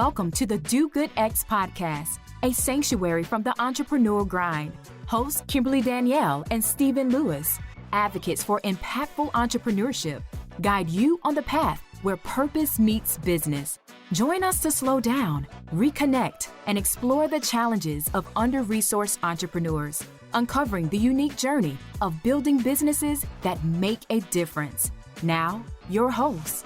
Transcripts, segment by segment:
Welcome to the Do Good X podcast, a sanctuary from the entrepreneurial grind. Hosts Kimberly Danielle and Stephen Lewis, advocates for impactful entrepreneurship, guide you on the path where purpose meets business. Join us to slow down, reconnect, and explore the challenges of under-resourced entrepreneurs, uncovering the unique journey of building businesses that make a difference. Now, your host.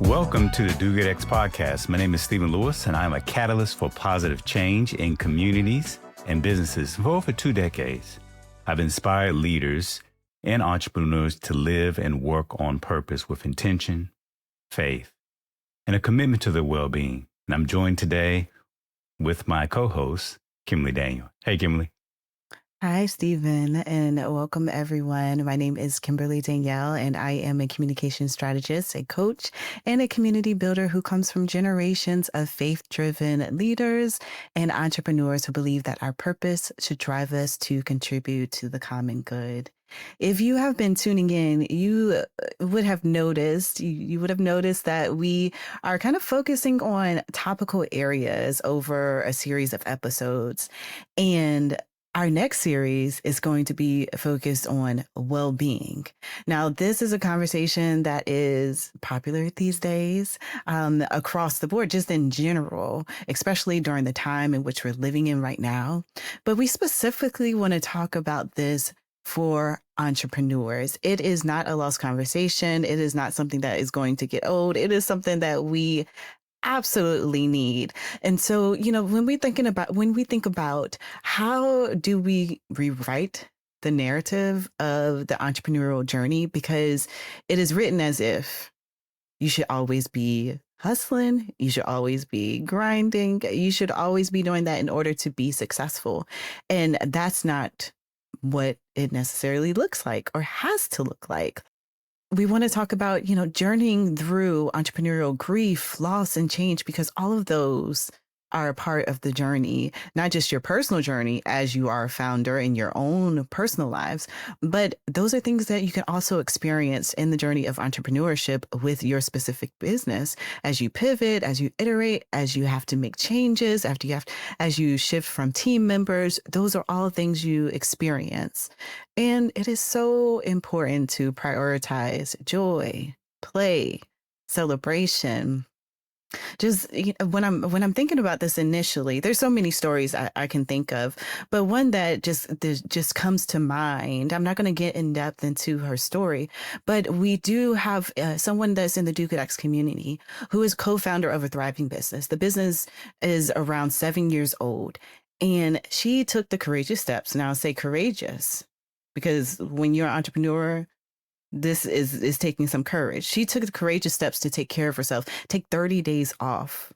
Welcome to the Do Good X podcast. My name is Stephen Lewis, and I'm a catalyst for positive change in communities and businesses for over 2 decades. I've inspired leaders and entrepreneurs to live and work on purpose with intention, faith, and a commitment to their well-being. And I'm joined today with my co-host, Kimberly Danielle. Hey, Kimberly. Hi, Stephen, and welcome everyone. My name is Kimberly Danielle, and I am a communication strategist, a coach, and a community builder who comes from generations of faith-driven leaders and entrepreneurs who believe that our purpose should drive us to contribute to the common good. If you have been tuning in, you would have noticed, that we are kind of focusing on topical areas over a series of episodes. And our next series is going to be focused on well-being. Now, this is a conversation that is popular these days across the board, just in general, especially during the time in which we're living in right now. But we specifically want to talk about this for entrepreneurs. It is not a lost conversation. It is not something that is going to get old. It is something that we absolutely need. And so, when we think about how do we rewrite the narrative of the entrepreneurial journey, because it is written as if you should always be hustling, you should always be grinding, you should always be doing that in order to be successful. And that's not what it necessarily looks like or has to look like. We want to talk about, journeying through entrepreneurial grief, loss, and change, because all of those are a part of the journey, not just your personal journey as you are a founder in your own personal lives, but those are things that you can also experience in the journey of entrepreneurship with your specific business as you pivot, as you iterate, as you have to make changes, as you shift from team members. Those are all things you experience. And it is so important to prioritize joy, play, celebration. Just when I'm thinking about this initially, there's so many stories I can think of, but one that just comes to mind. I'm not going to get in depth into her story, but we do have someone that's in the Do Good X community who is co-founder of a thriving business. The business is around 7 years old, and she took the courageous steps. Now, I say courageous because when you're an entrepreneur, this is taking some courage. She took the courageous steps to take care of herself, take 30 days off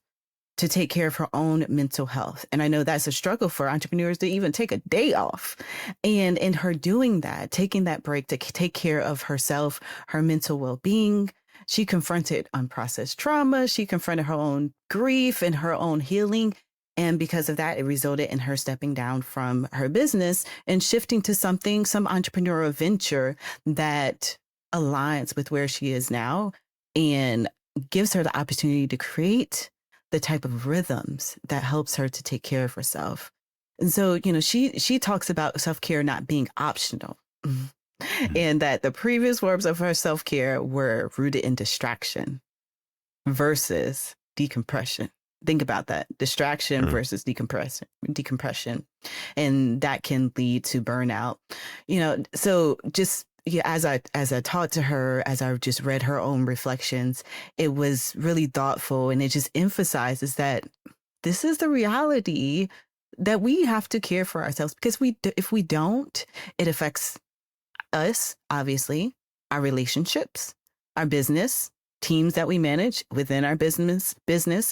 to take care of her own mental health. And I know that's a struggle for entrepreneurs to even take a day off. And in her doing that, taking that break to take care of herself, her mental well-being, she confronted unprocessed trauma. She confronted her own grief and her own healing. And because of that, it resulted in her stepping down from her business and shifting to some entrepreneurial venture that aligns with where she is now and gives her the opportunity to create the type of rhythms that helps her to take care of herself. And so, she talks about self-care not being optional, and that the previous forms of her self-care were rooted in distraction versus decompression. Think about that. Distraction versus decompression. And that can lead to burnout. So just as I talked to her, as I just read her own reflections, it was really thoughtful. And it just emphasizes that this is the reality that we have to care for ourselves, because if we don't, it affects us, obviously, our relationships, our business, teams that we manage within our business,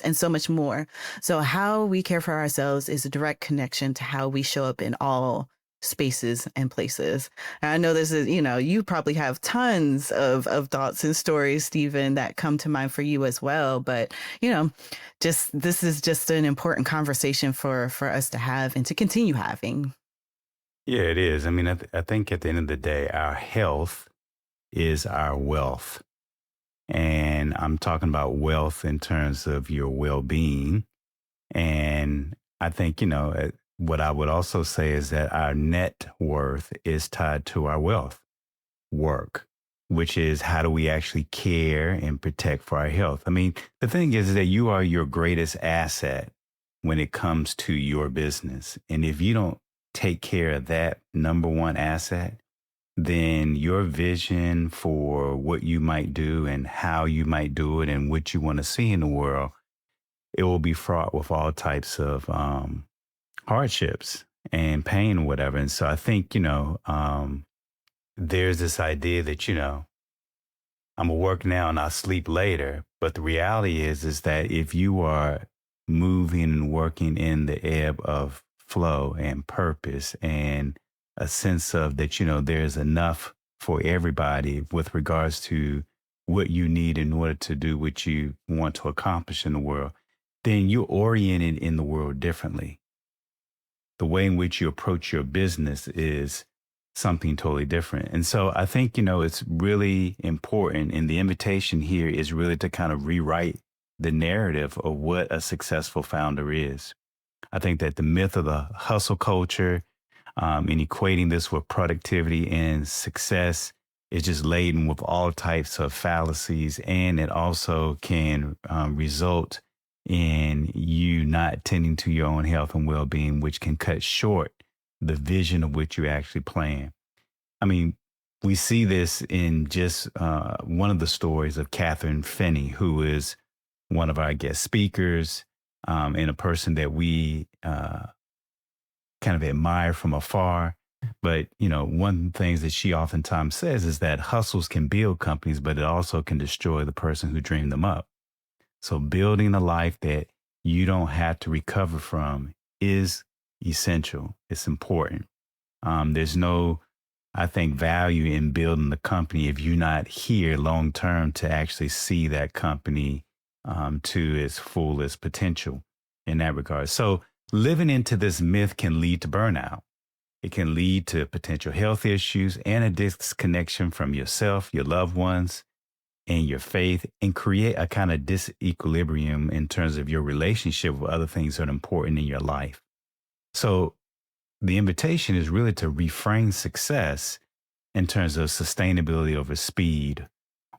and so much more. So how we care for ourselves is a direct connection to how we show up in all spaces and places. And I know this is, you probably have tons of thoughts and stories, Stephen, that come to mind for you as well. But, this is just an important conversation for us to have and to continue having. Yeah, it is. I mean, I think at the end of the day, our health is our wealth. And I'm talking about wealth in terms of your well-being. And I think, what I would also say is that our net worth is tied to our wealth work, which is how do we actually care and protect for our health? I mean, the thing is that you are your greatest asset when it comes to your business. And if you don't take care of that number one asset, then your vision for what you might do and how you might do it and what you want to see in the world, it will be fraught with all types of hardships and pain or whatever. And so I think, there's this idea that, I'm gonna work now and I'll sleep later. But the reality is that if you are moving and working in the ebb of flow and purpose and a sense of that, there's enough for everybody with regards to what you need in order to do what you want to accomplish in the world, then you're oriented in the world differently. The way in which you approach your business is something totally different. And so I think, it's really important. And the invitation here is really to kind of rewrite the narrative of what a successful founder is. I think that the myth of the hustle culture and equating this with productivity and success is just laden with all types of fallacies. And it also can result in you not tending to your own health and well-being, which can cut short the vision of which you actually plan. I mean, we see this in just one of the stories of Catherine Finney, who is one of our guest speakers and a person that we kind of admire from afar. But, one of the things that she oftentimes says is that hustles can build companies, but it also can destroy the person who dreamed them up. So building a life that you don't have to recover from is essential. It's important. There's no, I think, value in building the company if you're not here long term to actually see that company to its fullest potential in that regard. So living into this myth can lead to burnout. It can lead to potential health issues and a disconnection from yourself, your loved ones, and your faith, and create a kind of disequilibrium in terms of your relationship with other things that are important in your life. So the invitation is really to reframe success in terms of sustainability over speed,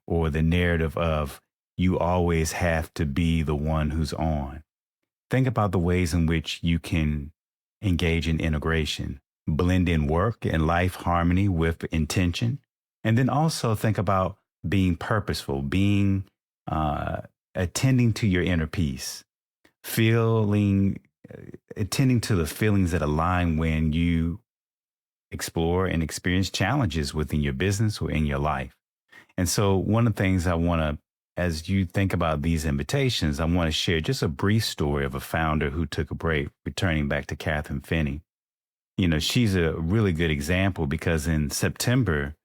or the narrative of you always have to be the one who's on. Think about the ways in which you can engage in integration, blend in work and life harmony with intention, and then also think about being purposeful, being attending to your inner peace, attending to the feelings that align when you explore and experience challenges within your business or in your life. And so one of the things I want to, as you think about these invitations, I want to share just a brief story of a founder who took a break, returning back to Catherine Finney. She's a really good example because in September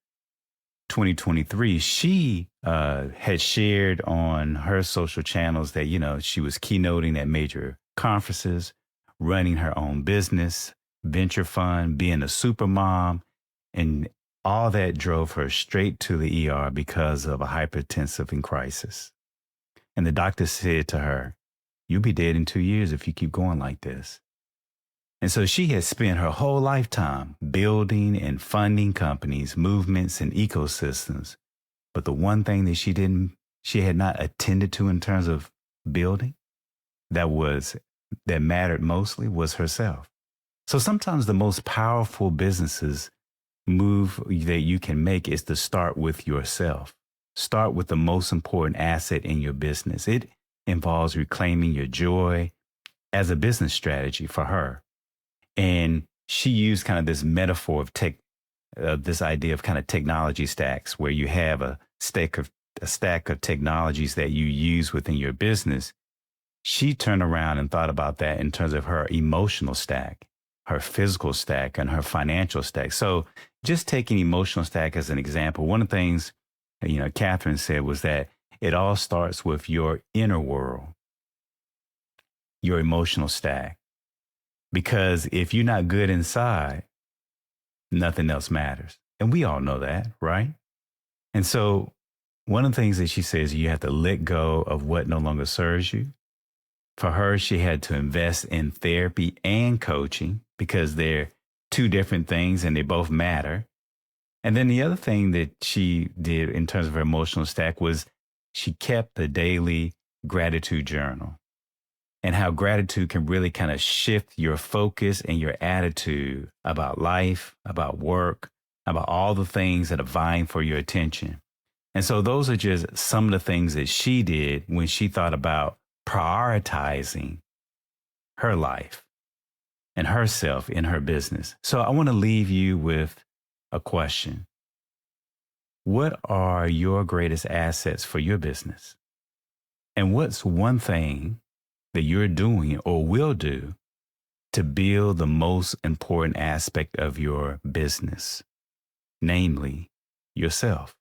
2023, she had shared on her social channels that, she was keynoting at major conferences, running her own business, venture fund, being a super mom, and all that drove her straight to the ER because of a hypertensive in crisis. And the doctor said to her, "You'll be dead in 2 years if you keep going like this." And so she had spent her whole lifetime building and funding companies, movements, and ecosystems. But the one thing that she had not attended to in terms of building that mattered mostly was herself. So sometimes the most powerful businesses move that you can make is to start with yourself. Start with the most important asset in your business. It involves reclaiming your joy as a business strategy for her. And she used kind of this metaphor of this idea of kind of technology stacks, where you have a stack of technologies that you use within your business. She turned around and thought about that in terms of her emotional stack, her physical stack, and her financial stack. So just taking emotional stack as an example, one of the things, Catherine said was that it all starts with your inner world, your emotional stack. Because if you're not good inside, nothing else matters. And we all know that, right? And so one of the things that she says, you have to let go of what no longer serves you. For her, she had to invest in therapy and coaching because they're two different things and they both matter. And then the other thing that she did in terms of her emotional stack was she kept a daily gratitude journal, and how gratitude can really kind of shift your focus and your attitude about life, about work, about all the things that are vying for your attention. And so those are just some of the things that she did when she thought about prioritizing her life and herself in her business. So I want to leave you with a question. What are your greatest assets for your business? And what's one thing that you're doing or will do to build the most important aspect of your business, namely yourself?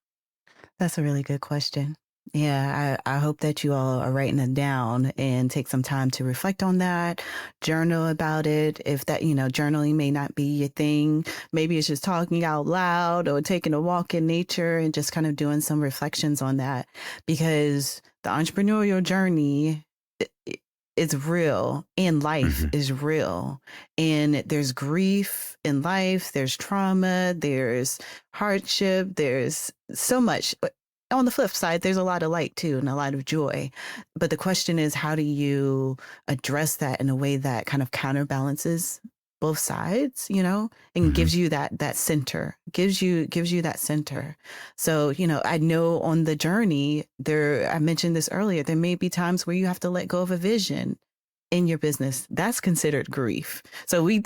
That's a really good question. Yeah, I hope that you all are writing it down and take some time to reflect on that, journal about it. If that, journaling may not be your thing, maybe it's just talking out loud or taking a walk in nature and just kind of doing some reflections on that, because the entrepreneurial journey is real and life is real. And there's grief in life, there's trauma, there's hardship, there's so much. On the flip side, there's a lot of light too and a lot of joy. But the question is, how do you address that in a way that kind of counterbalances both sides, and gives you that center, gives you that center. So, I know on the journey there, I mentioned this earlier, there may be times where you have to let go of a vision in your business. That's considered grief. So we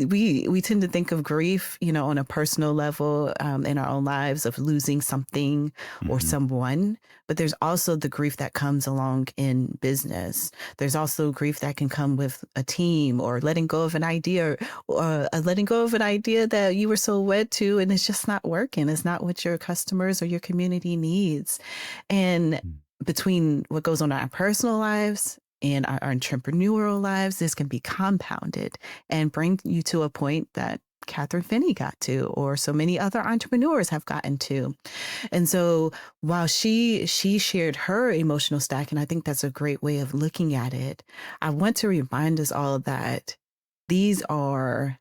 tend to think of grief, on a personal level, in our own lives, of losing something or someone. But there's also the grief that comes along in business. There's also grief that can come with a team, or letting go of an idea, or letting go of an idea that you were so wed to, and it's just not working. It's not what your customers or your community needs. And between what goes on in our personal lives and our entrepreneurial lives, this can be compounded and bring you to a point that Catherine Finney got to, or so many other entrepreneurs have gotten to. And so while she shared her emotional stack, and I think that's a great way of looking at it, I want to remind us all that these are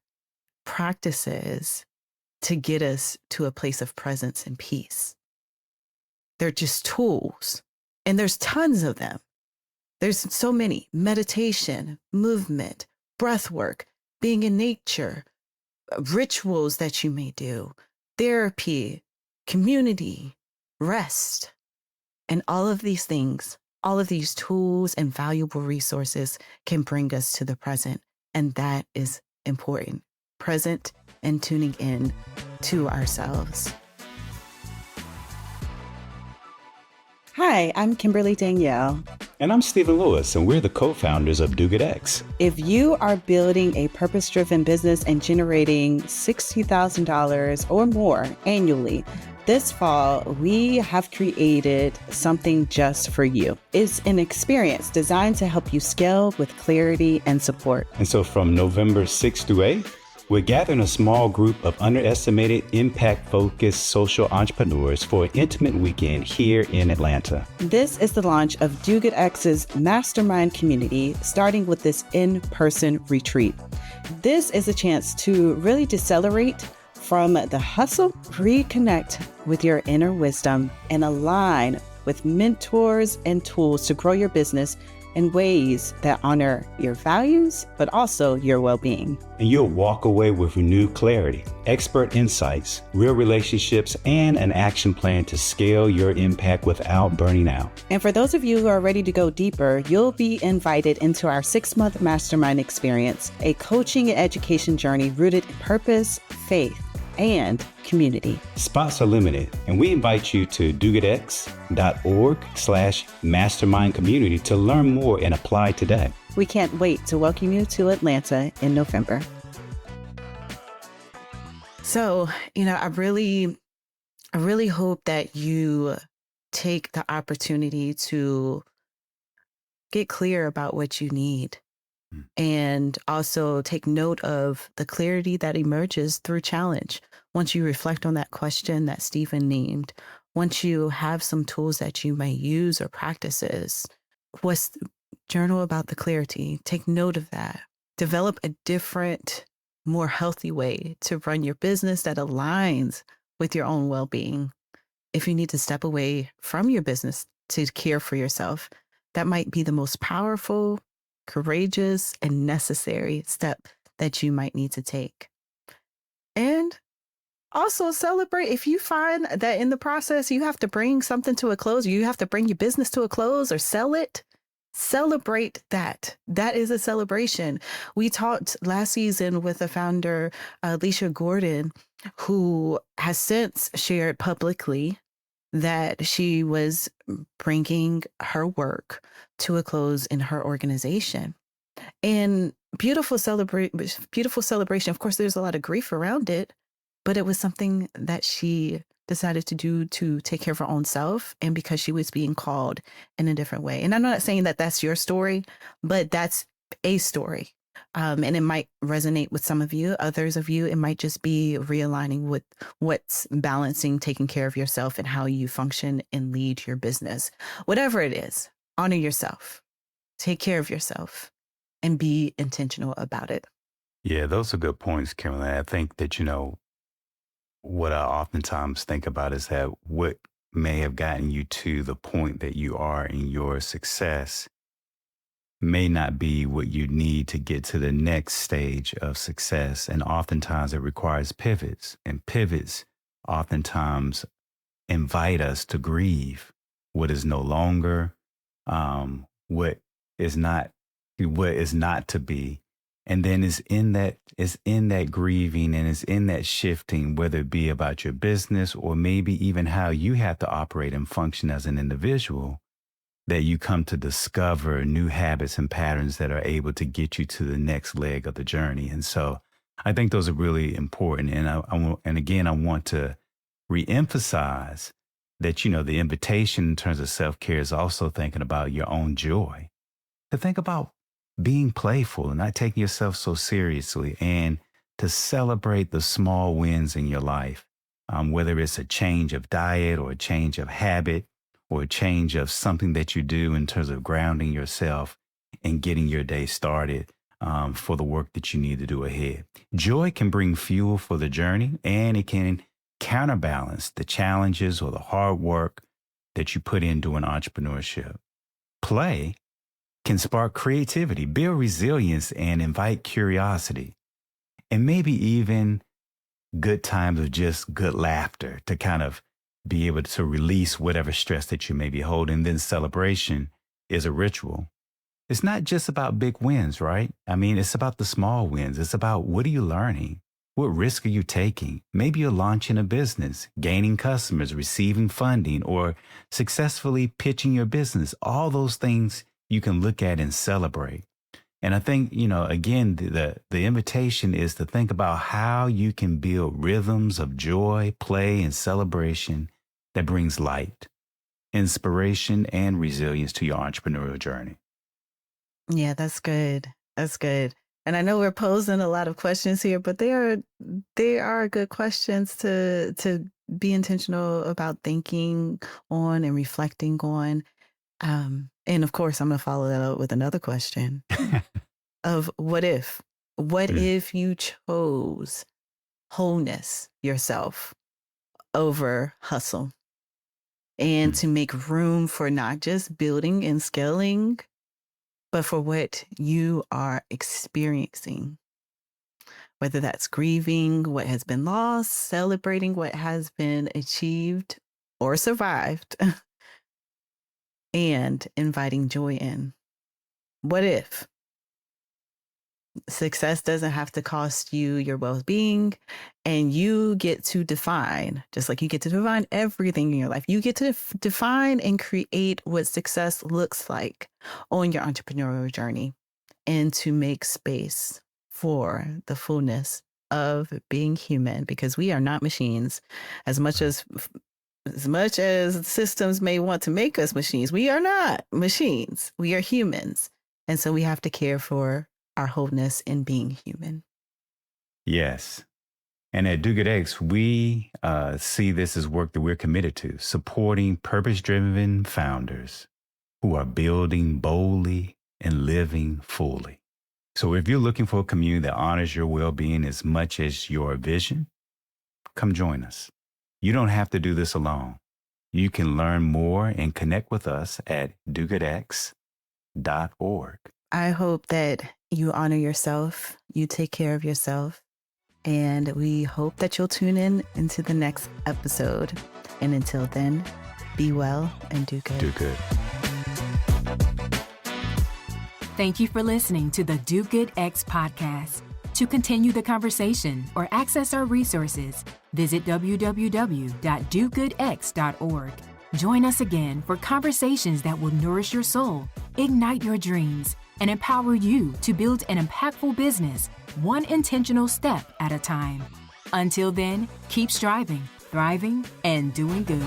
practices to get us to a place of presence and peace. They're just tools, and there's tons of them. There's so many: meditation, movement, breath work, being in nature, rituals that you may do, therapy, community, rest. And all of these things, all of these tools and valuable resources can bring us to the present. And that is important. Present and tuning in to ourselves. Hi, I'm Kimberly Danielle. And I'm Stephen Lewis, and we're the co-founders of Do Good X. If you are building a purpose-driven business and generating $60,000 or more annually, this fall, we have created something just for you. It's an experience designed to help you scale with clarity and support. And so from November 6th through 8th, we're gathering a small group of underestimated, impact-focused social entrepreneurs for an intimate weekend here in Atlanta. This is the launch of Do Good X's Mastermind community, starting with this in-person retreat. This is a chance to really decelerate from the hustle, reconnect with your inner wisdom, and align with mentors and tools to grow your business in ways that honor your values, but also your well-being. And you'll walk away with renewed clarity, expert insights, real relationships, and an action plan to scale your impact without burning out. And for those of you who are ready to go deeper, you'll be invited into our 6-month Mastermind experience, a coaching and education journey rooted in purpose, faith, and community. Spots are limited, and we invite you to dogoodx.org/mastermind community to learn more and apply today. We can't wait to welcome you to Atlanta in November. So, I really hope that you take the opportunity to get clear about what you need. And also take note of the clarity that emerges through challenge. Once you reflect on that question that Stephen named, once you have some tools that you may use or practices, journal about the clarity. Take note of that. Develop a different, more healthy way to run your business that aligns with your own well-being. If you need to step away from your business to care for yourself, that might be the most powerful, courageous, and necessary step that you might need to take. And also celebrate if you find that in the process you have to bring something to a close, or you have to bring your business to a close or sell it. Celebrate that. That is a celebration. We talked last season with the founder, Alicia Gordon, who has since shared publicly that she was bringing her work to a close in her organization. And beautiful celebration. Of course, there's a lot of grief around it, but it was something that she decided to do to take care of her own self, and because she was being called in a different way. And I'm not saying that that's your story, but that's a story. And it might resonate with some of you. Others of you, it might just be realigning with what's balancing taking care of yourself and how you function and lead your business. Whatever it is, honor yourself, take care of yourself, and be intentional about it. Yeah, those are good points, Kimberly. I think that, what I oftentimes think about is that what may have gotten you to the point that you are in your success may not be what you need to get to the next stage of success. And oftentimes it requires pivots, and pivots oftentimes invite us to grieve what is no longer, what is not to be. And then it's in that grieving, and it's in that shifting, whether it be about your business or maybe even how you have to operate and function as an individual, that you come to discover new habits and patterns that are able to get you to the next leg of the journey. And so I think those are really important. And I want to reemphasize that, the invitation in terms of self-care is also thinking about your own joy, to think about being playful and not taking yourself so seriously, and to celebrate the small wins in your life, whether it's a change of diet or a change of habit or a change of something that you do in terms of grounding yourself and getting your day started for the work that you need to do ahead. Joy can bring fuel for the journey, and it can counterbalance the challenges or the hard work that you put into an entrepreneurship. Play can spark creativity, build resilience, and invite curiosity, and maybe even good times of just good laughter to kind of be able to release whatever stress that you may be holding. Then celebration is a ritual. It's not just about big wins, right? I mean, it's about the small wins. It's about, what are you learning? What risk are you taking? Maybe you're launching a business, gaining customers, receiving funding, or successfully pitching your business. All those things you can look at and celebrate. And I think, again, the invitation is to think about how you can build rhythms of joy, play, and celebration that brings light, inspiration, and resilience to your entrepreneurial journey. Yeah, that's good. That's good. And I know we're posing a lot of questions here, but they are good questions to be intentional about thinking on and reflecting on. And of course, I'm going to follow that up with another question of what if? What if you chose wholeness yourself over hustle, and to make room for not just building and scaling, but for what you are experiencing, whether that's grieving what has been lost, celebrating what has been achieved or survived, and inviting joy in. What if success doesn't have to cost you your well-being, and you get to define, just like you get to define everything in your life, you get to define and create what success looks like on your entrepreneurial journey, and to make space for the fullness of being human, because we are not machines. As much as systems may want to make us machines, we are not machines. We are humans. And so we have to care for our wholeness in being human. Yes. And at Do Good X, we see this as work that we're committed to, supporting purpose-driven founders who are building boldly and living fully. So if you're looking for a community that honors your well-being as much as your vision, come join us. You don't have to do this alone. You can learn more and connect with us at dogoodx.org. I hope that you honor yourself, you take care of yourself, and we hope that you'll tune in into the next episode. And until then, be well and do good. Do good. Thank you for listening to the Do Good X podcast. To continue the conversation or access our resources, visit www.dogoodx.org. Join us again for conversations that will nourish your soul, ignite your dreams, and empower you to build an impactful business, one intentional step at a time. Until then, keep striving, thriving, and doing good.